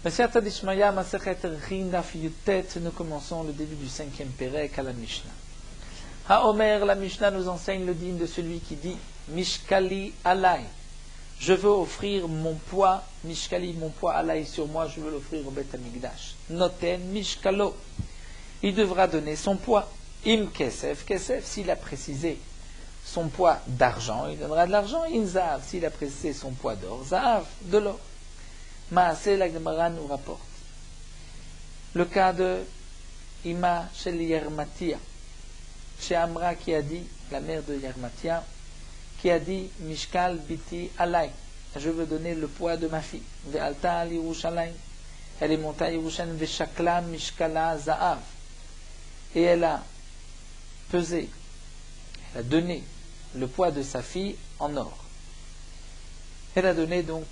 Masechet Dishmaya, Masechet Rin Daf Yutet, nous commençons le début du 5e Pérek à la Mishnah. Ha-Omer, la Mishnah nous enseigne le digne de celui qui dit Mishkali Alay. Je veux offrir mon poids, Mishkali, mon poids Alay sur moi, je veux l'offrir au Beth Amikdash. Noten Mishkalo. Il devra donner son poids. Im Kesef, Kesef, s'il a précisé son poids d'argent, il donnera de l'argent. In Zahav, s'il a précisé son poids d'or, Zahav, de l'or. Maaseh, la Gemara nous rapporte le cas de Ima Shel Yermatia, chez Amra qui a dit, la mère de Yermatia, qui a dit Mishkal Biti Alay, je veux donner le poids de ma fille. Ve'alta al Yerushalayim, elle est montée à Yerushalayim, Ve'shakla Mishkala Zahav, et elle a pesé, elle a donné le poids de sa fille en or. Elle a donné donc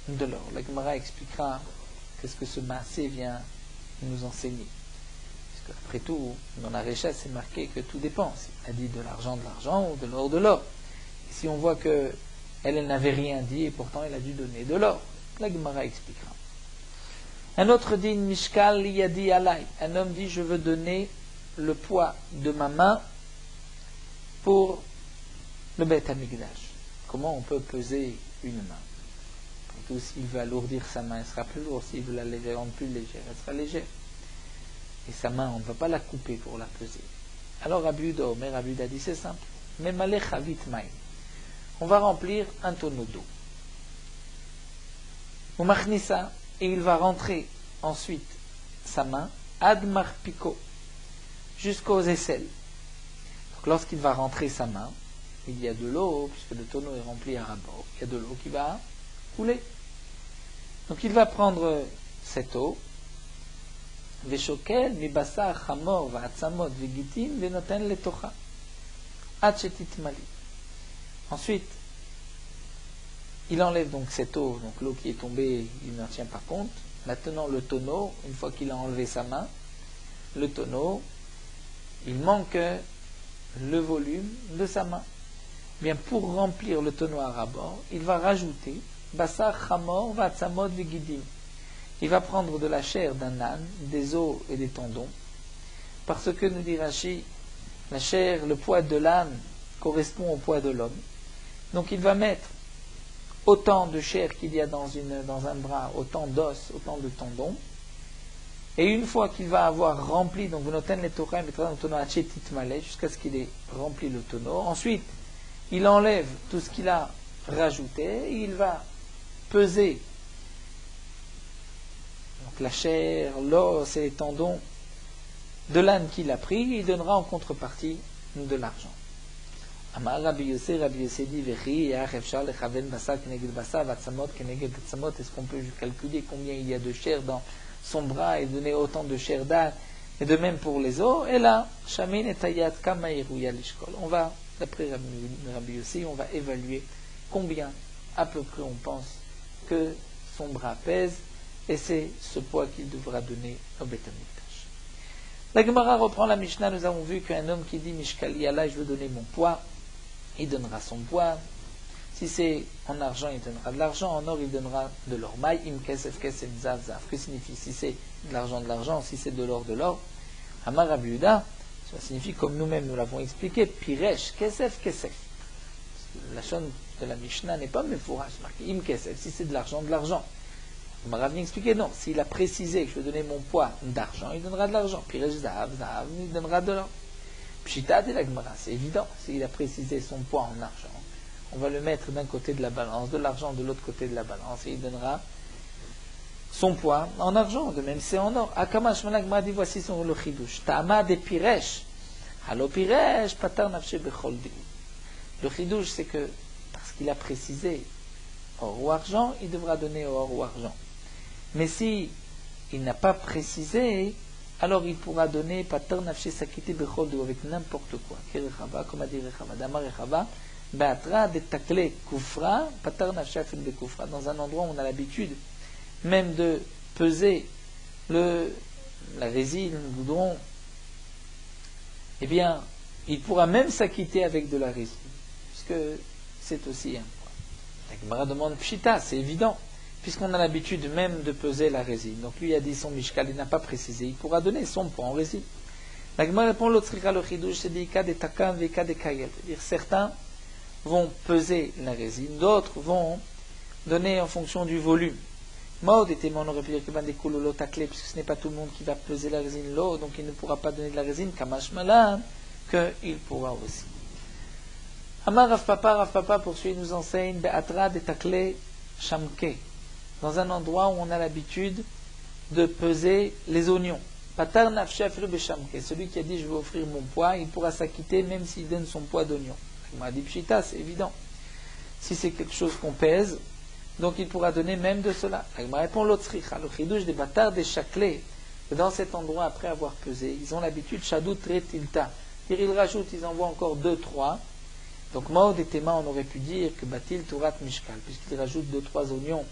de l'or. La Gemara expliquera qu'est-ce que ce maasé vient nous enseigner. Parce qu'après tout, dans la Récha, c'est marqué que tout dépend. Elle a dit de l'argent ou de l'or de l'or. Et si on voit que elle n'avait rien dit et pourtant elle a dû donner de l'or, la Gemara expliquera. Un autre dit Mishkal Yadi Alay. Un homme dit je veux donner le poids de ma main pour le Beth Amikdash. Comment on peut peser une main? S'il veut alourdir sa main, elle sera plus lourde. S'il veut la rendre plus légère, elle sera légère. Et sa main, on ne va pas la couper pour la peser. Alors Rabbi Yehuda Omer, Rabbi Yehuda dit c'est simple. Memale chavit maï. On va remplir un tonneau d'eau. Ou machnissa, et il va rentrer ensuite sa main ad marpiko, jusqu'aux aisselles. Donc lorsqu'il va rentrer sa main, il y a de l'eau, puisque le tonneau est rempli à ras-bord. Il y a de l'eau qui va couler. Donc il va prendre cette eau, Veshokel, Mibasar, Chamor, Va'atzamot, Vegitim, Venoten letocha, Atchetit mali. Ensuite, il enlève donc cette eau, donc l'eau qui est tombée, il n'en tient pas compte. Maintenant le tonneau, une fois qu'il a enlevé sa main, le tonneau, il manque le volume de sa main. Bien, pour remplir le tonneau à ras-bord, il va rajouter Basar, Chamor, Va'atzamot, Vegidim. Il va prendre de la chair d'un âne, des os et des tendons, parce que, nous dit Rashi, la chair, le poids de l'âne correspond au poids de l'homme. Donc il va mettre autant de chair qu'il y a dans un bras, autant d'os, autant de tendons, et une fois qu'il va avoir rempli, donc vous notez les Torah, il mettra dans le tonneau Atchetit Maleh, jusqu'à ce qu'il ait rempli le tonneau. Ensuite, il enlève tout ce qu'il a rajouté, et il va peser donc la chair, l'os et les tendons de l'âne qu'il a pris, il donnera en contrepartie de l'argent. Amar Rabbi Yossé dit Vechi, est-ce qu'on peut calculer combien il y a de chair dans son bras et donner autant de chair d'âne, et de même pour les os? Et là, Shamin et Tayat Kamaïrouya Lishkol. On va, d'après Rabbi Yossé, on va évaluer combien à peu près on pense que son bras pèse, et c'est ce poids qu'il devra donner au Beth Amikdash. La Gemara reprend la Mishnah. Nous avons vu qu'un homme qui dit Mishkali Alay, je veux donner mon poids, il donnera son poids. Si c'est en argent, il donnera de l'argent. En or, il donnera de l'or. Maï im kesef kesef zav zav. Que signifie si c'est de l'argent, si c'est de l'or, de l'or? Amar Rabbi Yehuda, ça signifie, comme nous-mêmes nous l'avons expliqué, piresh kesef kesef. La chaîne de la Mishnah n'est pas mefourage, marqué im kesef. Si c'est de l'argent, de l'argent. On m'a venu expliquer, non, s'il a précisé que je veux donner mon poids d'argent, il donnera de l'argent. Piresh zav zav, il donnera de l'or. Pshita de la Gemara, c'est évident. S'il a précisé son poids en argent, on va le mettre d'un côté de la balance, de l'argent de l'autre côté de la balance, et il donnera son poids en argent. De même, c'est en or. Akamash Malagma dit, voici son le chidush. Ta'ama de piresh. Halo piresh, patar nafshe bechol di. Le chidush, c'est que, parce qu'il a précisé or ou argent, il devra donner or ou argent. Mais si il n'a pas précisé, alors il pourra donner patar nafshe sakiti bechol di, avec n'importe quoi. Kerechava, comme a dit Rechava, Damar Rechava, Be'atra de takle kufra, patar nafshe afin de kufra. Dans un endroit où on a l'habitude même de peser la résine, le goudron, eh bien, il pourra même s'acquitter avec de la résine, puisque c'est aussi un poids. La Gemara demande Pshita, c'est évident. puisqu'on a l'habitude même de peser la résine. Donc lui a dit son mishkal, il n'a pas précisé, il pourra donner son poids en résine. La Gemara répond l'autrika le chidouche, c'est des cas des takam, des cas des kayel. C'est-à-dire certains vont peser la résine, d'autres vont donner en fonction du volume. Maud était on aurait pu dire que ben des koulolo taklé, puisque ce n'est pas tout le monde qui va peser la résine l'eau, donc il ne pourra pas donner de la résine, kamash malan, qu'il pourra aussi. Amar Rav Papa poursuit, nous enseigne be'atra de taklé shamke, dans un endroit où on a l'habitude de peser les oignons. Patar nafshef shamke, celui qui a dit je vais offrir mon poids, il pourra s'acquitter même s'il donne son poids d'oignon. Il m'a dit pshita, c'est évident. Si c'est quelque chose qu'on pèse, donc il pourra donner même de cela. Il m'a répondu l'autre le chidouche des bâtards des chaclés, que dans cet endroit, après avoir pesé, ils ont l'habitude, shadout retilta. Ils rajoutent, ils envoient encore 2-3. Donc Maud et Théma, on aurait pu dire que batil turat mishkal, puisqu'ils rajoutent 2-3 oignons.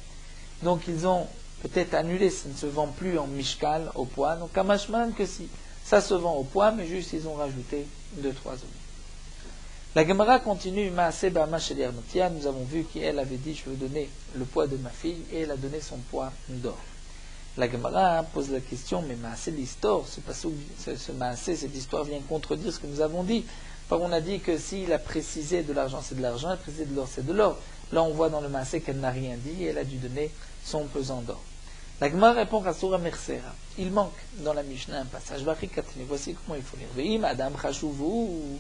Donc ils ont peut-être annulé, ça ne se vend plus en mishkal, au poids. Donc kamashman que si, ça se vend au poids, mais juste ils ont rajouté 2-3 oignons. La Gemara continue, Maaseh Ba'ama Shel Yarnotia, nous avons vu qu'elle avait dit, je veux donner le poids de ma fille, et elle a donné son poids d'or. La Gemara pose la question, mais Maaseh l'histoire, ce Maaseh, cette histoire vient contredire ce que nous avons dit. Enfin, on a dit que s'il a précisé de l'argent, c'est de l'argent, il a précisé de l'or, c'est de l'or. Là, on voit dans le Maaseh qu'elle n'a rien dit, et elle a dû donner son pesant d'or. La Gemara répond à Surah Mersera. Il manque dans la Mishnah un passage. Voici comment il faut lire. Ve'im Adam Chashuvu.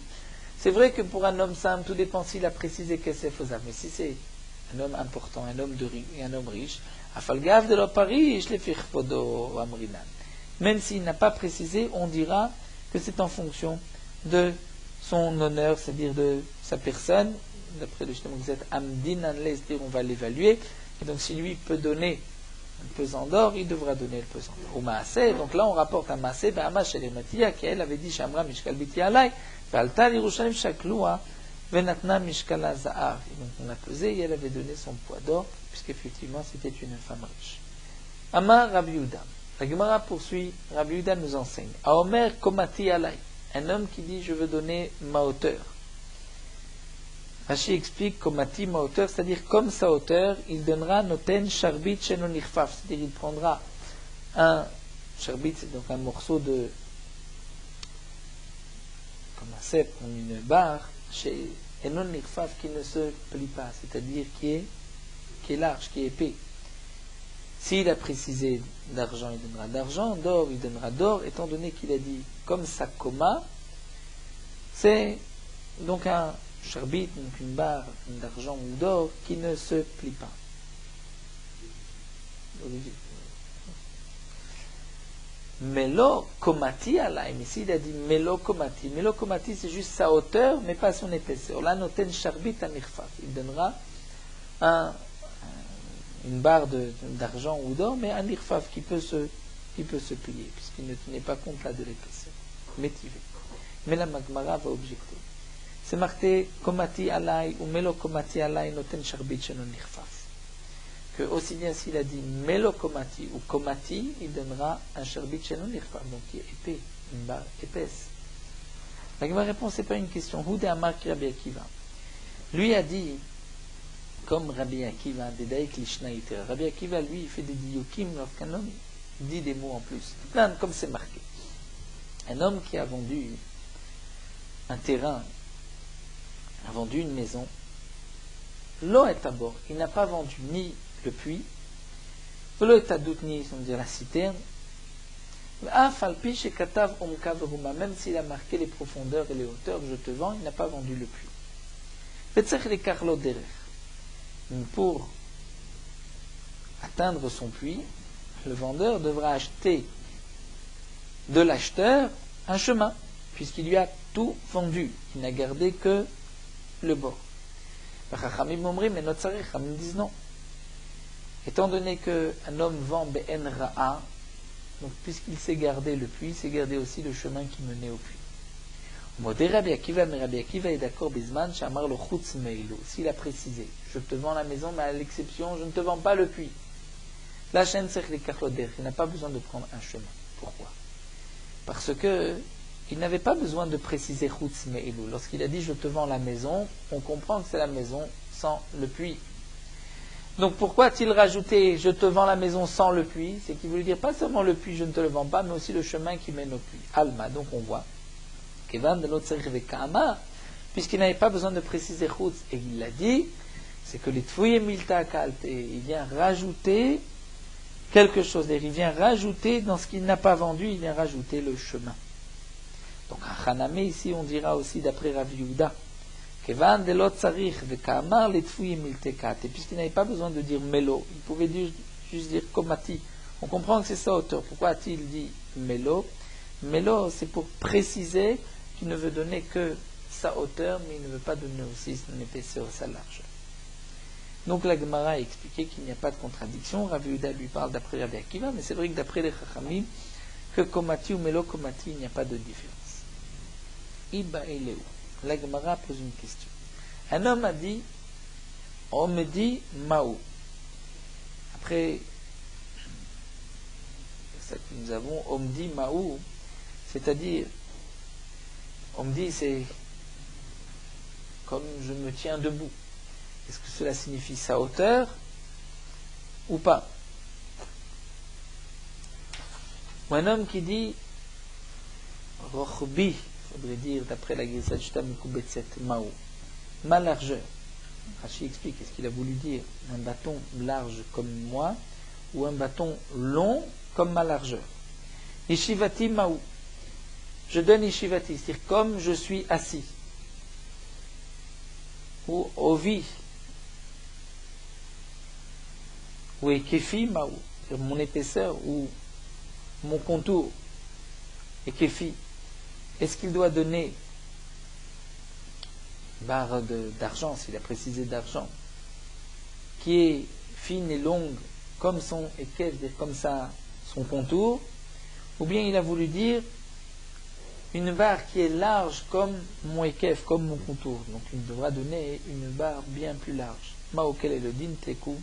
C'est vrai que pour un homme simple, tout dépend s'il a précisé que c'est faisable. Mais si c'est un homme important, un homme riche, Afalgav de l'oparish, les fichpodo amrinan. Même s'il n'a pas précisé, on dira que c'est en fonction de son honneur, c'est-à-dire de sa personne. D'après le justement que vous êtes amdin anles, c'est-à-dire on va l'évaluer. Et donc si lui peut donner un pesant d'or, il devra donner le pesant d'or. Au maaseh, donc là on rapporte un maaseh, Ba'ama Shel Matia, qui elle avait dit Shamra Mishkal Biti Alay. Valta l'Irushalayim Shakloua, Venatna Mishkala Za'av. Donc on a pesé et elle avait donné son poids d'or, puisqu'effectivement c'était une femme riche. Amar Rabbi Yehuda. La Gemara poursuit, Rabbi Yehuda nous enseigne. Aomer Komati Alay. Un homme qui dit je veux donner ma hauteur. Rashi explique Komati, ma hauteur, c'est-à-dire comme sa hauteur, il donnera Noten Sharbit Shenon Nirfaf. C'est-à-dire il prendra un Sharbit, c'est donc un morceau de comme un cep, comme une barre, chez Enon Nirfaf qui ne se plie pas, c'est-à-dire qui est large, qui est épais. S'il a précisé d'argent, il donnera d'argent, d'or, il donnera d'or, étant donné qu'il a dit comme sa coma, c'est donc un charbit, donc une barre d'argent ou d'or qui ne se plie pas. Melo komati alaim. Ici, il a dit melo komati. Melo komati, c'est juste sa hauteur, mais pas son épaisseur. Là, noten sharbit amirfaf. Il donnera une barre d'argent ou d'or, mais un irfaf qui peut se plier, puisqu'il ne tenait pas compte là de l'épaisseur. Métivé. Mais la Magmara va objecter. C'est marqué komati alai ou melo komati alai noten sharbit shenon irfaf. Que aussi bien s'il a dit melo komati ou komati, il donnera un sharbit shenon irfaf, donc qui est épais, une barre épaisse. La réponse, c'est pas une question. Houde Amar ki Rabbi Akiva. Lui a dit, comme Rabbi Akiva, des daïk lishnaïter. Rabbi Akiva, lui, il fait des diyukim lorsqu'un homme dit des mots en plus. Plein, comme c'est marqué. Un homme qui a vendu un terrain, a vendu une maison, l'eau est à bord. Il n'a pas vendu ni le puits, l'eau est à doute ni, on dirait la citerne. Même s'il a marqué les profondeurs et les hauteurs, je te vends, il n'a pas vendu le puits. Pour atteindre son puits, le vendeur devra acheter de l'acheteur un chemin, puisqu'il lui a tout vendu. Il n'a gardé que le bord. Les Chachamim disent non. Étant donné qu'un homme vend be'en ra'a, donc puisqu'il sait garder le puits, il sait garder aussi le chemin qui menait au puits. Modé Rabbi Akiva, mais Rabbi Akiva est d'accord, Bisman, Shamar lo chutz meilo. S'il a précisé, je te vends la maison, mais à l'exception, je ne te vends pas le puits. La chaîne sech les kachloder, il n'a pas besoin de prendre un chemin. Pourquoi? Parce que il n'avait pas besoin de préciser chutz meilo. Lorsqu'il a dit je te vends la maison, on comprend que c'est la maison sans le puits. Donc pourquoi a-t-il rajouté « je te vends la maison sans le puits » C'est qu'il voulait dire pas seulement le puits, je ne te le vends pas, mais aussi le chemin qui mène au puits. Alma, donc on voit. Kevan de l'autre puisqu'il n'avait pas besoin de préciser chutz, et il l'a dit, c'est que les tfouye milta kalte, il vient rajouter quelque chose, il vient rajouter dans ce qu'il n'a pas vendu, il vient rajouter le chemin. Donc à Haname ici on dira aussi d'après Rav Yehuda, Kevan de l'autre sarich vekamar les tfouye milta kalte, et puisqu'il n'avait pas besoin de dire melo, il pouvait juste dire komati. On comprend que c'est sa hauteur. Pourquoi a-t-il dit melo? Melo, c'est pour préciser qu'il ne veut donner que sa hauteur, mais il ne veut pas donner aussi son épaisseur, sa largeur. Donc la Gemara a expliqué qu'il n'y a pas de contradiction. Rav Yehuda lui parle d'après Rabbi Akiva, mais c'est vrai que d'après les Chachamim, que komati ou melo komati, il n'y a pas de différence. Iba eleu. La Gemara pose une question. Un homme a dit, on me dit maou. Après, c'est ça que nous avons, on me dit maou, c'est-à-dire, on me dit c'est comme je me tiens debout. Est-ce que cela signifie sa hauteur ou pas? Ou un homme qui dit rochbi, il faudrait dire d'après la Grisat Shtamikubetset Mao, ma largeur. Rashi explique, est-ce qu'il a voulu dire un bâton large comme moi ou un bâton long comme ma largeur? Yeshivati Mao. Je donne Yeshivati, c'est-à-dire comme je suis assis. Ou Ovi. Ou Ekefi Mao, c'est-à-dire mon épaisseur ou mon contour. Ekefi. Est-ce qu'il doit donner barre d'argent, s'il a précisé d'argent, qui est fine et longue comme son ekef, c'est-à-dire comme ça, son contour, ou bien il a voulu dire une barre qui est large comme mon ekef, comme mon contour. Donc il devra donner une barre bien plus large. Mao, quel est le din tekou?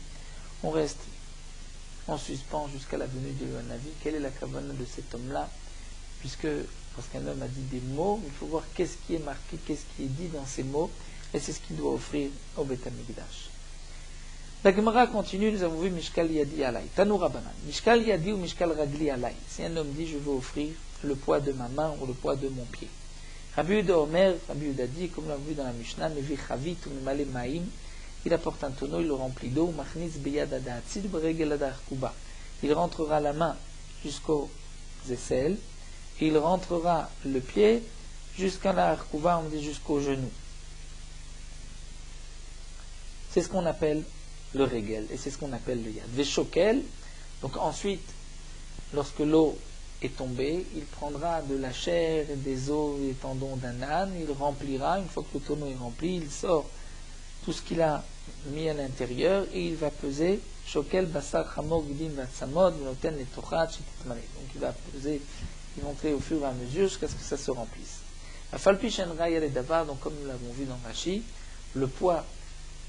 On reste en suspens jusqu'à la venue de Yohanavi. Quelle est la kavana de cet homme-là? Puisque lorsqu'un homme a dit des mots, il faut voir qu'est-ce qui est marqué, qu'est-ce qui est dit dans ces mots, et c'est ce qu'il doit offrir au Beth Amikdash. La Gemara continue, nous avons vu Mishkal Yadi Alay. Tanou Rabbanan. Mishkal Yadi ou Mishkal Ragli Alay. Si un homme dit, je veux offrir le poids de ma main ou le poids de mon pied. Rabbi Yehuda Omer, Rabbi Yehuda dit, comme l'on a vu dans la Mishnah, Mevi Chavit ou Memale Maïm, il apporte un tonneau, il le remplit d'eau, Machnis Beyad Adaatsid Bregel Adar Kuba. Il rentrera la main jusqu'aux aisselles, et il rentrera le pied jusqu'à la Kuba, on dit jusqu'au genou. C'est ce qu'on appelle le régel, et c'est ce qu'on appelle le yad. Veshokel, donc ensuite, lorsque l'eau est tombée, il prendra de la chair et des os et des tendons d'un âne, il remplira, une fois que le tonneau est rempli, il sort tout ce qu'il a mis à l'intérieur, et il va peser shokel basar chamor gidim vatsamod noten les tochat shititmale. Donc il va peser, il montrer au fur et à mesure jusqu'à ce que ça se remplisse. Afalpi shenra yale davar, donc comme nous l'avons vu dans Rashi, le poids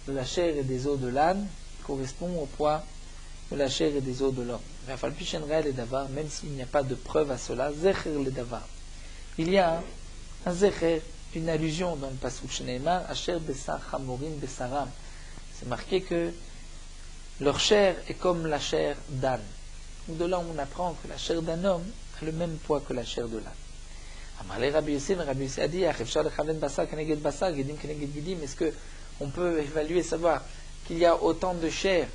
de la chair et des os de l'âne correspond au poids de la chair et des os de l'homme. Afalpi shenra yale davar, même s'il n'y a pas de preuve à cela, zecher le davar. Il y a un zecher, une allusion dans le pasuk Shneimar, Asher Besar Chamorim Besaram. C'est marqué que leur chair est comme la chair d'âne. De là, on apprend que la chair d'un homme a le même poids que la chair de l'âne. Amarle Rabbi Yossi, Rabbi Yossi a dit, est-ce qu'on peut évaluer, savoir qu'il y a autant de chair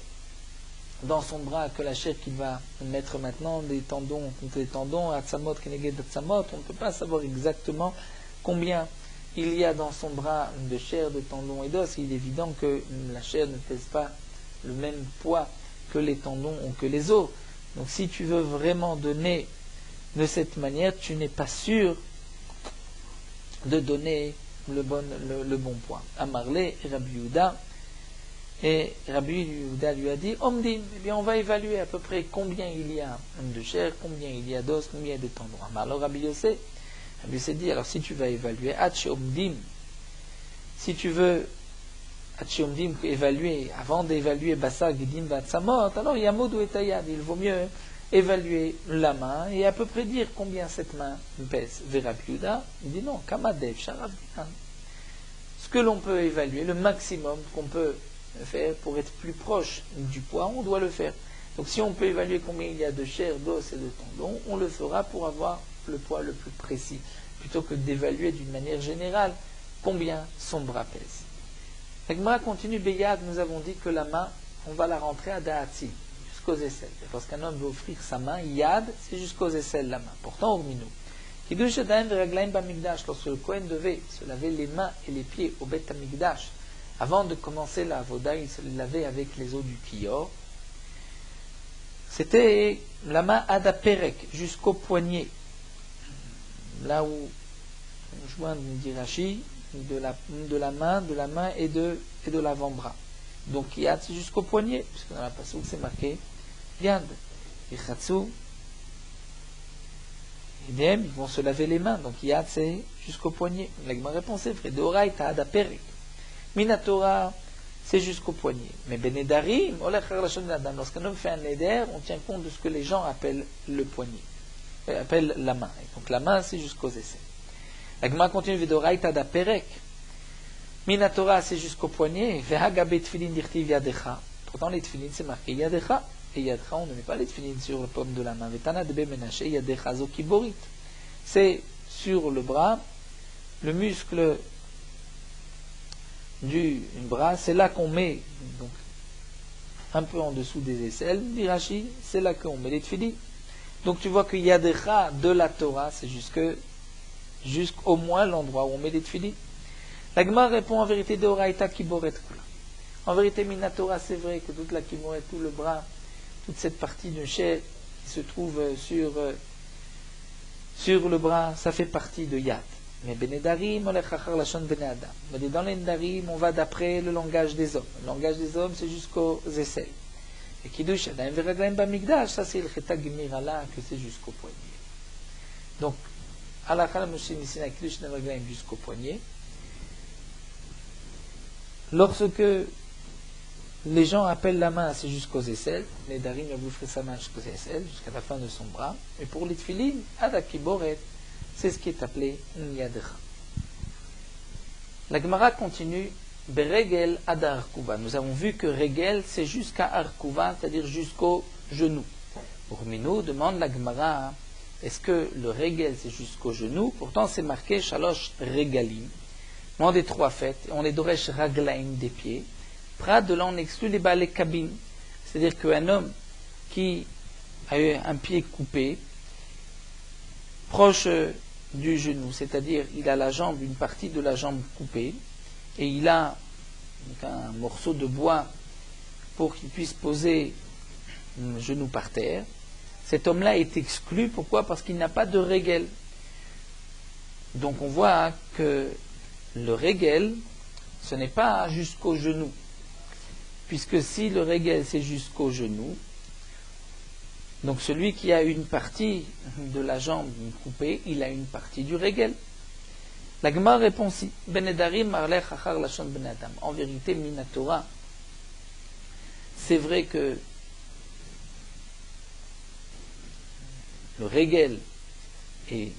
dans son bras que la chair qu'il va mettre maintenant, des tendons contre les tendons, Atzamot, Keneged Atzamot, on ne peut pas savoir exactement combien il y a dans son bras de chair, de tendons et d'os. Il est évident que la chair ne pèse pas le même poids que les tendons ou que les os. Donc si tu veux vraiment donner de cette manière, tu n'es pas sûr de donner le bon poids. Amarlé et Rabbi Yehuda, et Rabbi Yehuda lui a dit, Omdim, eh bien on va évaluer à peu près combien il y a de chair, combien il y a d'os, combien il y a de tendons. Amarlé Rabbi Yosef, Rabbi Yosef dit, alors si tu vas évaluer, Omdim, si tu veux Omdim évaluer, avant d'évaluer Bassa, Gidim, Vatsamot, alors Yamodou et Tayad, il vaut mieux évaluer la main et à peu près dire combien cette main pèse. Rabbi Yehuda, il dit non, Kamadev, Sharav Dinan. Ce que l'on peut évaluer, le maximum qu'on peut faire pour être plus proche du poids, on doit le faire. Donc si on peut évaluer combien il y a de chair, d'os et de tendons, on le fera pour avoir le poids le plus précis, plutôt que d'évaluer d'une manière générale combien son bras pèse. La Gemara continue, Beyad, nous avons dit que la main, on va la rentrer à Da'ati, jusqu'aux aisselles. Lorsqu'un homme veut offrir sa main, Yad, c'est jusqu'aux aisselles la main. Pourtant, au minou. Kiddush Yadayim v'Raglayim b'Amikdash, lorsque le Kohen devait se laver les mains et les pieds au Bet Amikdash, avant de commencer la Avoda, il se les lavait avec les eaux du Kior. C'était la main Ada Perek, jusqu'au poignet. Là où on joint, dit Rashi, de la main et de l'avant-bras. Donc Yad, c'est jusqu'au poignet, puisque dans la Passouk c'est marqué Yad. Yichatsu, idem, ils vont se laver les mains. Donc Yad, c'est jusqu'au poignet. La réponse est vraie. Deoraita Ada Perek. Minatora, c'est jusqu'au poignet. Mais Benedarim, lorsqu'un homme fait un neder, on tient compte de ce que les gens appellent le poignet, appellent la main. Et donc la main, c'est jusqu'aux aisselles. La Gemara continue, Vedoraita da perek. Minatora, c'est jusqu'au poignet. Vehagabe tfilin dirtiv yadecha. Pourtant, les tfilin, c'est marqué yadecha. Et yadecha, on ne met pas les tfilin sur le paume de la main. Vetana de bemenaché, yadecha zo kiborit. C'est sur le bras, le muscle du bras, c'est là qu'on met, donc un peu en dessous des aisselles, dit Rashi, c'est là qu'on met les tfilin. Donc tu vois que Yadecha de la Torah, c'est jusqu'au moins l'endroit où on met les tfilin. La Gemara répond en vérité de Oraita Kiboret Kula. En vérité, Minatora, c'est vrai que toute la Kiboret, tout le bras, toute cette partie de chair qui se trouve sur le bras, ça fait partie de Yad. Mais Benedarim, on lechachar lachon Benedam. Dans les Nedarim, on va d'après le langage des hommes. Le langage des hommes, c'est jusqu'aux aisselles. Et Kiddush Yadayim v'Raglayim b'Amikdash, ça c'est le Cheta Gemirala, que c'est jusqu'au poignet. Donc, Halakha Moshe Nisina Kiddush Yadayim v'Raglayim jusqu'au poignet. Lorsque les gens appellent la main, c'est jusqu'aux aisselles. Les Nedarim, ils vous ferez sa main jusqu'aux aisselles, jusqu'à la fin de son bras. Et pour les Tfilin, Ada Kiboret, c'est ce qui est appelé Yadcha. La Gemara continue, Beregel ad Arkuva. Nous avons vu que Regel, c'est jusqu'à Arkuva, c'est-à-dire jusqu'au genou. Pour Minou, demande la Gemara, est-ce que le Regel, c'est jusqu'au genou? Pourtant, c'est marqué Shalosh Regalim. On a des trois fêtes, on les Doresh Raglaim des pieds. Prat, de là, on exclut les balais cabines. C'est-à-dire qu'un homme qui a eu un pied coupé, proche du genou, c'est-à-dire il a la jambe, une partie de la jambe coupée, et il a donc un morceau de bois pour qu'il puisse poser le genou par terre. Cet homme-là est exclu. Pourquoi? Parce qu'il n'a pas de régel. Donc on voit que le régel, ce n'est pas jusqu'au genou. Puisque si le régel c'est jusqu'au genou, donc celui qui a une partie de la jambe coupée, il a une partie du régel. La Gemara répond si. Benedarim marlech achar lashon benadam. En vérité, Minatora, c'est vrai que le régel est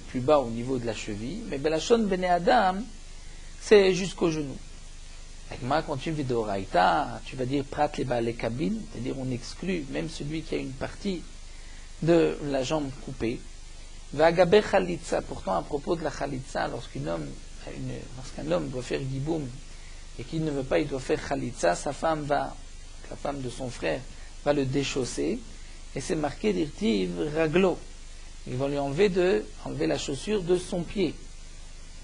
plus bas au niveau de la cheville, mais Belashon benadam, c'est jusqu'au genou. La Gemara continue Vidoraita, tu vas dire prat les bas les cabines, c'est-à-dire on exclut même celui qui a une partie de la jambe coupée. Vagabe chalitza, pourtant à propos de la chalitza, lorsqu'un homme doit faire giboum et qu'il ne veut pas, il doit faire chalitza, la femme de son frère va le déchausser, et c'est marqué d'irtiv raglo. Ils vont lui enlever la chaussure de son pied.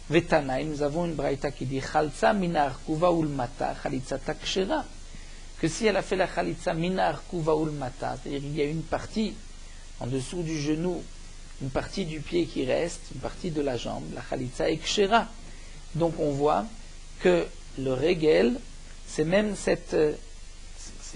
Vetanaï, nous avons une braïta qui dit Chalza minar kuva ulmata chalitza takshera. Que si elle a fait la chalitza minar kuva ulmata, c'est-à-dire il y a une partie en dessous du genou, une partie du pied qui reste, une partie de la jambe, la chalitza est kshera. Donc on voit que le régel, c'est même c'est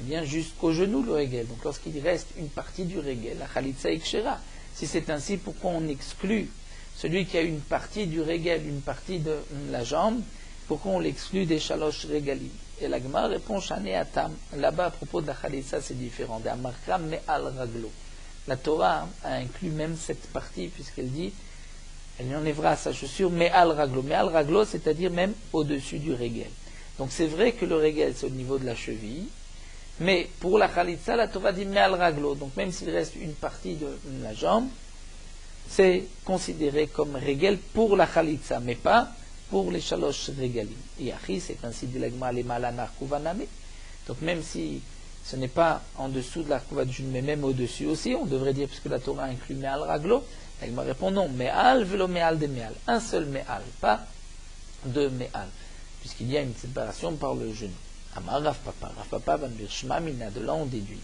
bien jusqu'au genou le régel. Donc lorsqu'il reste une partie du régel, la chalitza est kshera. Si c'est ainsi, pourquoi on exclut celui qui a une partie du régel, une partie de la jambe, pourquoi on l'exclut des chalosh régalim? Et la Gemara répond Shane Atam. Là-bas, à propos de la chalitza, c'est différent. D'Amarkam me al raglo. La Torah a inclus même cette partie, puisqu'elle dit elle y enlèvera sa chaussure, mais al raglo. Mais al raglo, c'est-à-dire même au-dessus du régel. Donc c'est vrai que le régel c'est au niveau de la cheville, mais pour la khalitsa, la Torah dit me'al raglo. Donc même s'il reste une partie de la jambe, c'est considéré comme régel pour la khalitsa, mais pas pour les shalosh regalim. Et achi, c'est ainsi dit l'agma les malanar kuvaname. Donc même si ce n'est pas en dessous de la kuva de mais même au-dessus aussi, on devrait dire, puisque la Torah inclut me'al raglo, l'agma répond non, me'al velo me'al de me'al. Un seul me'al, pas deux me'al, puisqu'il y a une séparation par le genou. Amar Rav Papa van Birshma Mina, de là on déduit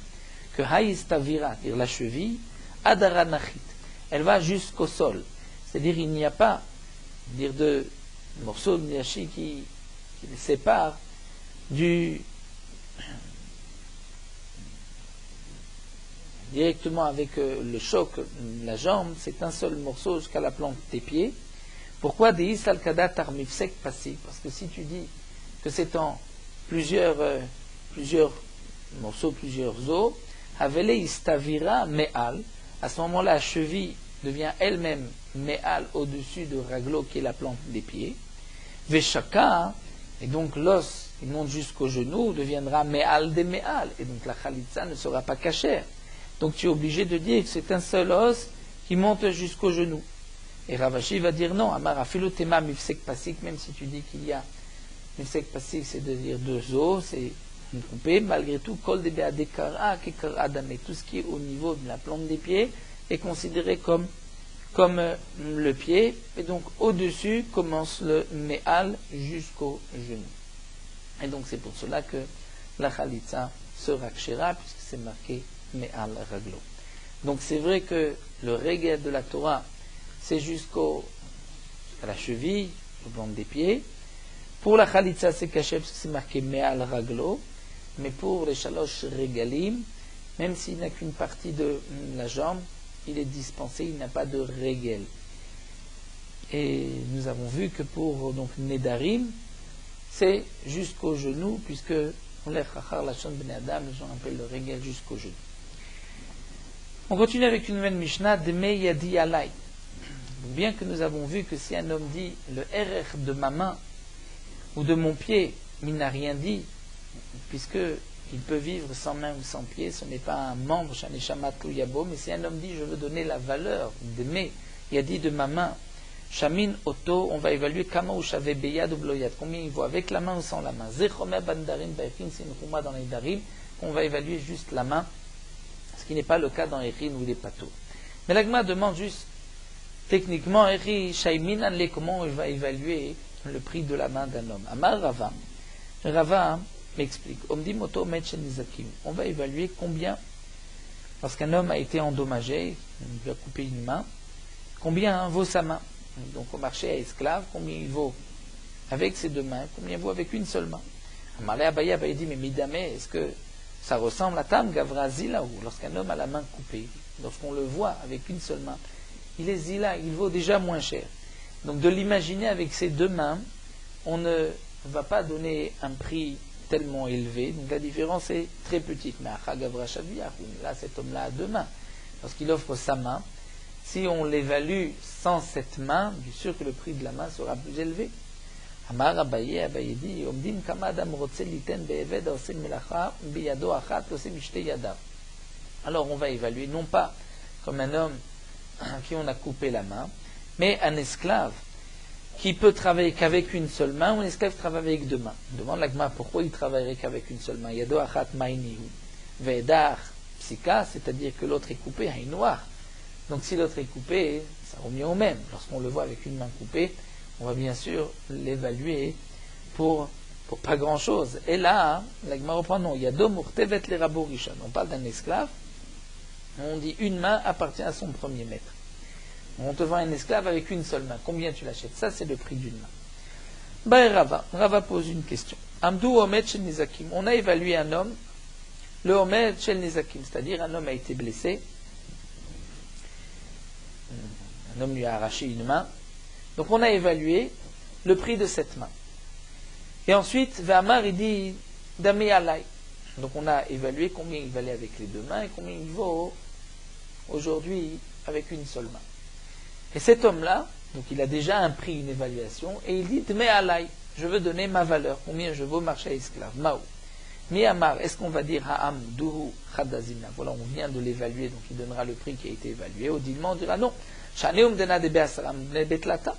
que haïstavira, c'est-à-dire la cheville, adara nachit, elle va jusqu'au sol. C'est-à-dire il n'y a pas dire de morceaux de miachi qui les séparent directement avec le choc, la jambe, c'est un seul morceau jusqu'à la plante des pieds. Pourquoi Deis al-Kada tarmifsek passé? Parce que si tu dis que c'est en plusieurs morceaux, plusieurs os, Havele istavira me'al, à ce moment-là, la cheville devient elle-même me'al au-dessus de raglo qui est la plante des pieds. Veshaka, et donc l'os, il monte jusqu'au genou, deviendra me'al de me'al, et donc la khalitsa ne sera pas cachère. Donc tu es obligé de dire que c'est un seul os qui monte jusqu'au genou. Et Ravashi va dire non, Amar afilotema mifsek pasik, même si tu dis qu'il y a mifsek pasik, c'est de dire deux os, c'est une coupée, malgré tout, kol de beadekara, kekara adame, tout ce qui est au niveau de la plante des pieds est considéré comme le pied, et donc au-dessus commence le me'al jusqu'au genou. Et donc c'est pour cela que la khalitsa sera kshera, puisque c'est marqué me'al raglo. Donc c'est vrai que le régel de la Torah, c'est jusqu'à la cheville, au blanc des pieds. Pour la khalitsa, c'est caché parce que c'est marqué me'al raglo. Mais pour les shalosh regalim, même s'il n'a qu'une partie de la jambe, il est dispensé, il n'a pas de régel. Et nous avons vu que pour donc nedarim, c'est jusqu'au genou, puisque on lève chachar la shon ben adam, les gens appellent le régel jusqu'au genou. On continue avec une nouvelle Mishnah, Deme Yadi Alay. Bien que nous avons vu que si un homme dit le RR de ma main ou de mon pied, il n'a rien dit, puisqu'il peut vivre sans main ou sans pied, ce n'est pas un membre, Shaneshamat ou Yabo, mais si un homme dit je veux donner la valeur d'aimer, il a dit de ma main, Shamin Oto, on va évaluer Kama ou Shave Beyad ou Bloyad, combien il vaut avec la main ou sans la main. Zechomer Bandarim Baifin, c'est une Khouma dans les Darim, on va évaluer juste la main, ce qui n'est pas le cas dans Erin ou les Patos. Mais l'Agma demande juste, techniquement, Eri Shaimin Anle, comment on va évaluer le prix de la main d'un homme. Amar Rava. Rava m'explique. On va évaluer combien, lorsqu'un homme a été endommagé, on lui a coupé une main, combien vaut sa main. Donc au marché à esclave, combien il vaut avec ses deux mains, combien il vaut avec une seule main. Amalé Abaye dit, mais Midame, est-ce que ça ressemble à Tam Gavra Zila, ou lorsqu'un homme a la main coupée, lorsqu'on le voit avec une seule main, il est Zila, il vaut déjà moins cher. Donc de l'imaginer avec ses deux mains, on ne va pas donner un prix tellement élevé, donc la différence est très petite. Mais là cet homme-là a deux mains. Lorsqu'il offre sa main, si on l'évalue sans cette main, bien sûr que le prix de la main sera plus élevé. Amar Abaye dit, Omdim kama adam rotse liten be'eved ose melacha biyado achat ose mishte yadav. Alors on va évaluer non pas comme un homme à qui on a coupé la main, mais un esclave qui peut travailler qu'avec une seule main, ou un esclave qui travaille avec deux mains. On demande l'agma pourquoi il travaillerait qu'avec une seule main. Yado achat mainihu ve'edar psika, c'est-à-dire que l'autre est coupé, un noir. Donc si l'autre est coupé, ça revient au même. Lorsqu'on le voit avec une main coupée, on va bien sûr l'évaluer pour pas grand-chose. Et là, l'agma reprend non. Yado murtevet le rabo rishon. On parle d'un esclave. On dit une main appartient à son premier maître. On te vend un esclave avec une seule main. Combien tu l'achètes? Ça, c'est le prix d'une main. Bah, Rava pose une question. Amdou Omed Shel Nizakim. On a évalué un homme, le Omed Shel Nizakim, c'est-à-dire un homme a été blessé. Un homme lui a arraché une main. Donc on a évalué le prix de cette main. Et ensuite, V'amar, il dit Damé Alay. Donc on a évalué combien il valait avec les deux mains et combien il vaut aujourd'hui avec une seule main. Et cet homme-là, donc il a déjà un prix, une évaluation, et il dit Dme Alay, je veux donner ma valeur, combien je vaux marché esclave, Mao. Miyamar, est-ce qu'on va dire Ha'am Duhu Khadazina? Voilà, on vient de l'évaluer, donc il donnera le prix qui a été évalué. Audilement, on dira non. Shaneum Dena de Beasalam Betlata.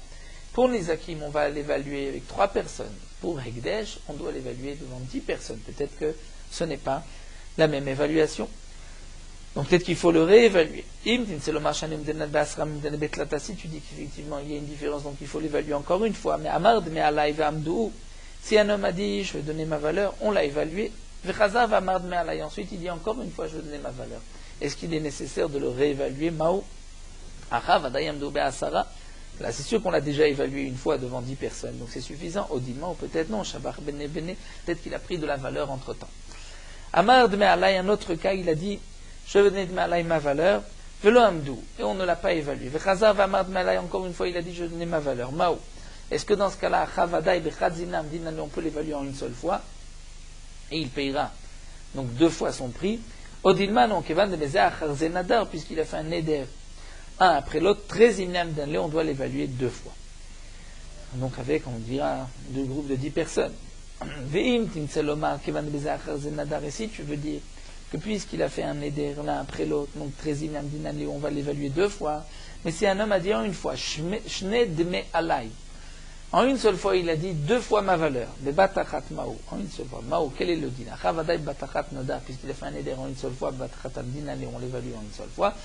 Pour Nizakim, on va l'évaluer avec 3 personnes. Pour Hekdesh, on doit l'évaluer devant 10 personnes. Peut-être que ce n'est pas la même évaluation. Donc peut-être qu'il faut le réévaluer. Si tu dis qu'effectivement il y a une différence, donc il faut l'évaluer encore une fois. Mais Amard me alay ve'amdu. Si un homme a dit je vais donner ma valeur, on l'a évalué. Vechazav amard me alay. Ensuite il dit encore une fois je vais donner ma valeur. Est-ce qu'il est nécessaire de le réévaluer? Mao achav adayamdu be'asara. Là c'est sûr qu'on l'a déjà évalué une fois devant 10 personnes, donc c'est suffisant. Audilement ou peut-être non. Shabach bene bene. Peut-être qu'il a pris de la valeur entre temps. Amard me alay, un autre cas, il a dit je vais donner ma valeur, velo amdou, et on ne l'a pas évalué. Vechazav amad malay, encore une fois, il a dit je vais donner ma valeur. Mao. Est-ce que dans ce cas-là, chavadai bechadzinam dinan, on peut l'évaluer en une seule fois, et il payera donc 2 fois son prix. Odilman, on kevan de mezah zenadar, puisqu'il a fait un neder, un après l'autre, 13 imnam d'un lé, on doit l'évaluer 2 fois. Donc avec, on dira, 2 groupes de 10 personnes. Veim timtseloma kevan de mezah zenadar, et si tu veux dire que puisqu'il a fait un éder l'un après l'autre, donc 13 imam dinali, on va l'évaluer 2 fois. Mais si un homme a dit en une fois, shne deme alay, en une seule fois il a dit 2 fois ma valeur, de batachat mao, en une seule fois, mao, quel est le dîner? Chavadai batachat nada, puisqu'il a fait un éder en une seule fois, batachat dinali, on l'évalue en une seule fois.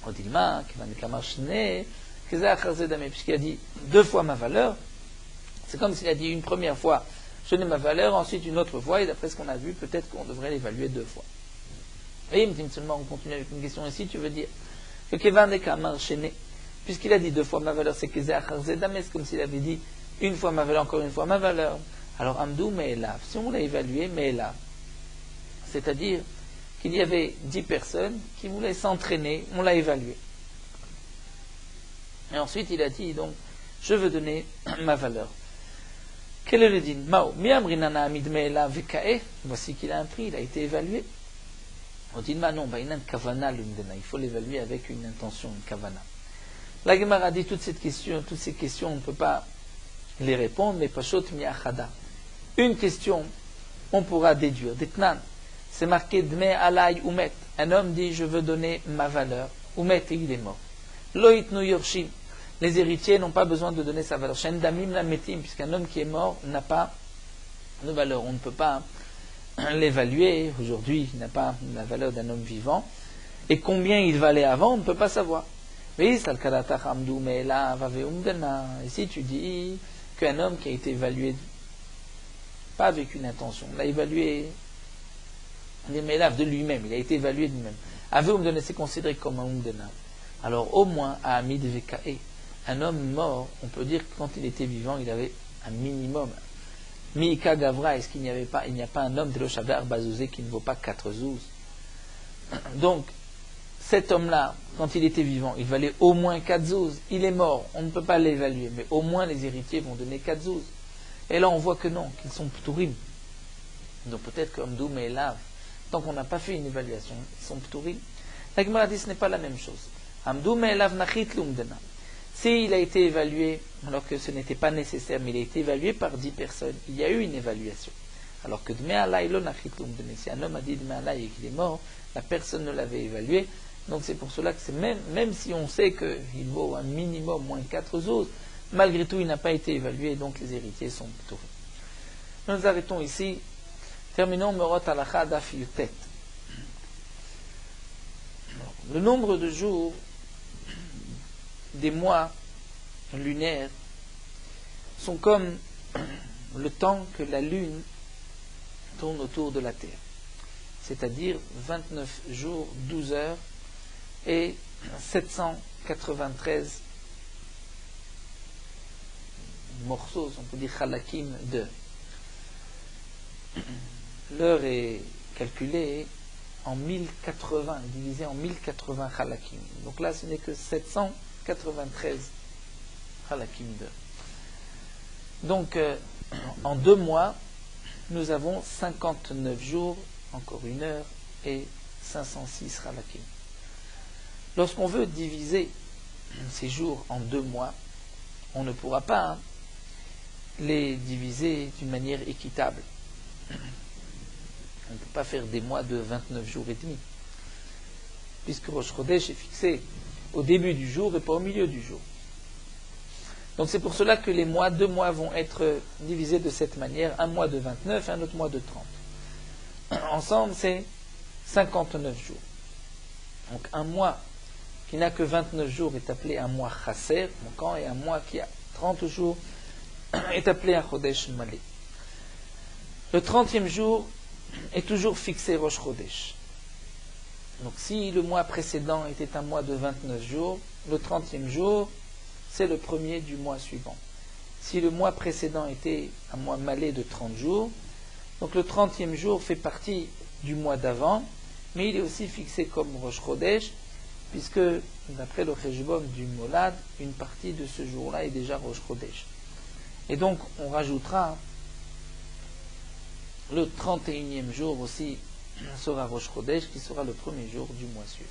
On dit ma, kevan shne, puisqu'il a dit 2 fois ma valeur, c'est comme s'il a dit une première fois, je donne ma valeur, ensuite une autre fois, et d'après ce qu'on a vu, peut-être qu'on devrait l'évaluer 2 fois. Et seulement on continue avec une question ici, tu veux dire que Kevan est Kamar Chené, puisqu'il a dit 2 fois ma valeur, c'est que c'est comme s'il avait dit une fois ma valeur, encore une fois ma valeur. Alors Amdou Me'elav, si on l'a évalué, Me'elav, c'est-à-dire qu'il y avait 10 personnes qui voulaient s'entraîner, on l'a évalué. Et ensuite il a dit donc, je veux donner ma valeur. Quel est le din? Mao, miamrinana amid me'ela vekae. Voici qu'il a un prix, il a été évalué. On dit non, bainan kavana l'umdena. Il faut l'évaluer avec une intention, une kavana. La Gemara dit toutes ces questions, on ne peut pas les répondre, mais pashot miachada. Une question, on pourra déduire. Detnan, c'est marqué dme alay umet. Un homme dit je veux donner ma valeur. Umet et il est mort. Loitnu yorshim. Les héritiers n'ont pas besoin de donner sa valeur. Shendamim la metim, puisqu'un homme qui est mort n'a pas de valeur. On ne peut pas l'évaluer. Aujourd'hui, il n'a pas la valeur d'un homme vivant. Et combien il valait avant, on ne peut pas savoir. Et si tu dis qu'un homme qui a été évalué, pas avec une intention, on l'a évalué de lui-même, il a été évalué de lui-même. Avait Umdena, c'est considéré comme un Umdena. Alors au moins, à Amid Vekae, un homme mort, on peut dire que quand il était vivant, il avait un minimum. Miika Gavra, est-ce qu'il n'y a pas un homme de l'Oshaver Bazouzé qui ne vaut pas 4 zouz? Donc, cet homme-là, quand il était vivant, il valait au moins 4 zouz. Il est mort, on ne peut pas l'évaluer, mais au moins les héritiers vont donner 4 zouz. Et là, on voit que non, qu'ils sont ptourim. Donc peut-être que Amdou Me'elav, tant qu'on n'a pas fait une évaluation, ils sont ptourim. La Gemara dit ce n'est pas la même chose. Amdou Me'elav nachit l'umdena. S'il a été évalué, alors que ce n'était pas nécessaire, mais il a été évalué par 10 personnes, il y a eu une évaluation. Alors que Dme Alay lo nachit l'umdena. Si un homme a dit Dme Alay et qu'il est mort, la personne ne l'avait évalué. Donc c'est pour cela que c'est même si on sait qu'il vaut un minimum moins 4 zouz, malgré tout il n'a pas été évalué, donc les héritiers sont plutôt. Nous arrêtons ici. Terminons Merot Halacha Daf Yutet. Le nombre de jours des mois lunaires sont comme le temps que la lune tourne autour de la Terre. C'est-à-dire 29 jours, 12 heures et 793 morceaux, on peut dire halakim d'heure. L'heure est calculée en 1080, divisée en 1080 halakim. Donc là, ce n'est que 793 halakim d'heure. Donc, en 2 mois, nous avons 59 jours, encore 1 heure, et 506 halakim. Lorsqu'on veut diviser ces jours en 2 mois, on ne pourra pas les diviser d'une manière équitable. On ne peut pas faire des mois de 29 jours et demi, puisque Rosh Chodesh est fixé au début du jour et pas au milieu du jour. Donc c'est pour cela que les mois, 2 mois vont être divisés de cette manière, un mois de 29 et un autre mois de 30. Ensemble, c'est 59 jours. Donc un mois qui n'a que 29 jours est appelé un mois chasser, manquant, et un mois qui a 30 jours est appelé un Chodesh malé. Le 30e jour est toujours fixé Rosh Chodesh. Donc si le mois précédent était un mois de 29 jours, le 30e jour, c'est le premier du mois suivant. Si le mois précédent était un mois malé de 30 jours, donc le 30e jour fait partie du mois d'avant, mais il est aussi fixé comme Rosh Chodesh, puisque d'après le Cheshbon du Molad, une partie de ce jour-là est déjà Rosh Chodesh. Et donc on rajoutera le 31e jour aussi sera Rosh Chodesh, qui sera le premier jour du mois suivant.